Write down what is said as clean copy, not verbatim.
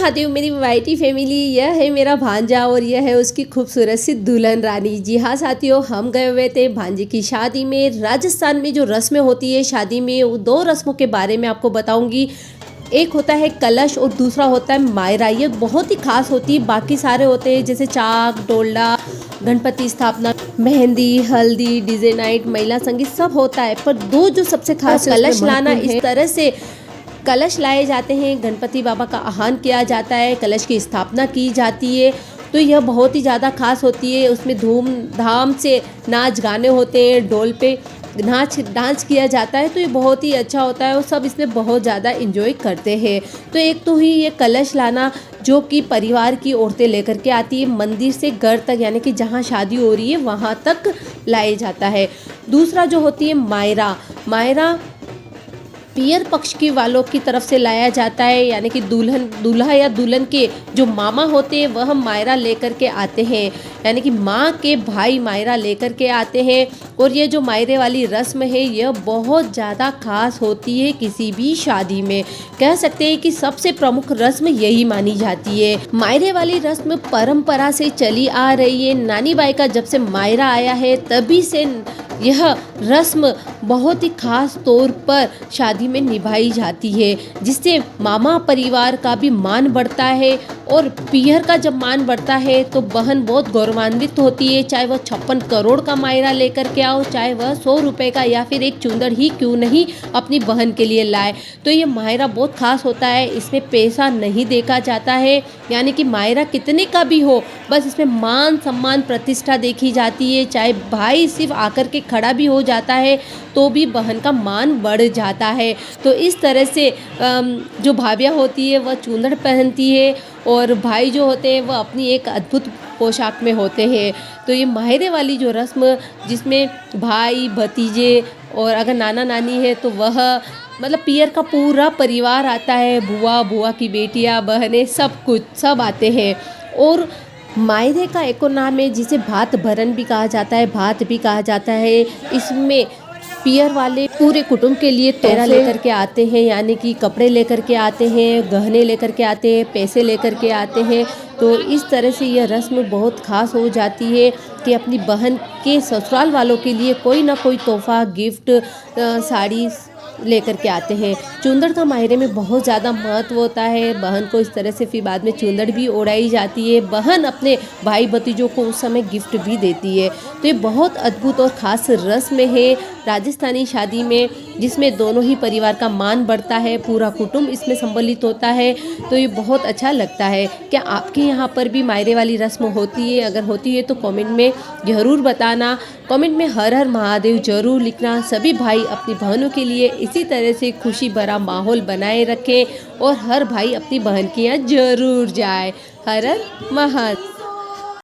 महादेव मेरी YT family. यह है मेरा भांजा और यह है उसकी खूबसूरत सी दुल्हन रानी। जी हाँ साथियों, हम गए हुए थे भांजे की शादी में। राजस्थान में जो रस्में होती है शादी में, वो दो रस्मों के बारे में आपको बताऊंगी। एक होता है कलश और दूसरा होता है मायरा। ये बहुत ही खास होती है। बाकी सारे होते हैं जैसे चाक, डोला, गणपति स्थापना, मेहंदी, हल्दी, डीजे नाइट, महिला संगीत सब होता है, पर दो जो सबसे खास कलश लाना। इस तरह से कलश लाए जाते हैं, गणपति बाबा का आह्वान किया जाता है, कलश की स्थापना की जाती है। तो यह बहुत ही ज़्यादा खास होती है। उसमें धूमधाम से नाच गाने होते हैं, डोल पे डांस किया जाता है। तो ये बहुत ही अच्छा होता है और सब इसमें बहुत ज़्यादा एंजॉय करते हैं। तो एक तो ही ये कलश लाना जो कि परिवार की औरतें लेकर के आती है, मंदिर से घर तक यानी कि जहाँ शादी हो रही है वहाँ तक लाया जाता है। दूसरा जो होती है मायरा। मायरा पियर पक्ष की वालों की तरफ से लाया जाता है, यानी कि दूल्हा या दुल्हन के जो मामा होते हैं वह मायरा लेकर के आते हैं, यानी कि माँ के भाई मायरा लेकर के आते हैं। और ये जो मायरे वाली रस्म है यह बहुत ज़्यादा खास होती है किसी भी शादी में। कह सकते हैं कि सबसे प्रमुख रस्म यही मानी जाती है। मायरे वाली रस्म परंपरा से चली आ रही है। नानी बाई का जब से मायरा आया है तभी से यह रस्म बहुत ही खास तौर पर शादी में निभाई जाती है, जिससे मामा परिवार का भी मान बढ़ता है। और पियर का जब मान बढ़ता है तो बहन बहुत गौरवान्वित होती है, चाहे वह 56 करोड़ का मायरा लेकर के आओ, चाहे वह 100 रुपये का या फिर एक चुंदड़ ही क्यों नहीं अपनी बहन के लिए लाए। तो ये मायरा बहुत खास होता है। इसमें पैसा नहीं देखा जाता है, यानी कि मायरा कितने का भी हो, बस इसमें मान सम्मान प्रतिष्ठा देखी जाती है। चाहे भाई सिर्फ आकर के खड़ा भी हो जाता है तो भी बहन का मान बढ़ जाता है। तो इस तरह से जो भाभियाँ होती है वह चूंदड़ पहनती है और भाई जो होते हैं वह अपनी एक अद्भुत पोशाक में होते हैं। तो ये मायरे वाली जो रस्म, जिसमें भाई भतीजे और अगर नाना नानी है तो वह मतलब पियर का पूरा परिवार आता है, बुआ की बेटियां, बहनें, सब कुछ सब आते हैं। और मायरे का एक और नाम है जिसे भात भरन भी कहा जाता है, भात भी कहा जाता है। इसमें पियर वाले पूरे कुटुंब के लिए तोहफा लेकर के आते हैं, यानी कि कपड़े लेकर के आते हैं, गहने लेकर के आते हैं, पैसे लेकर के आते हैं। तो इस तरह से यह रस्म बहुत खास हो जाती है कि अपनी बहन के ससुराल वालों के लिए कोई ना कोई तोहफा, गिफ्ट, साड़ी लेकर के आते हैं। चुंदड़ का मायरे में बहुत ज़्यादा महत्व होता है। बहन को इस तरह से फिर बाद में चुंदड़ भी ओढ़ाई जाती है। बहन अपने भाई भतीजों को उस समय गिफ्ट भी देती है। तो ये बहुत अद्भुत और ख़ास रस्म है राजस्थानी शादी में, जिसमें दोनों ही परिवार का मान बढ़ता है, पूरा कुटुंब इसमें सम्मिलित होता है। तो ये बहुत अच्छा लगता है। क्या आपके यहाँ पर भी मायरे वाली रस्म होती है? अगर होती है तो कमेंट में ज़रूर बताना। कमेंट में हर हर महादेव जरूर लिखना। सभी भाई अपनी बहनों के लिए इसी तरह से खुशी भरा माहौल बनाए रखें और हर भाई अपनी बहन के यहाँ जरूर जाए। हर हर महादेव।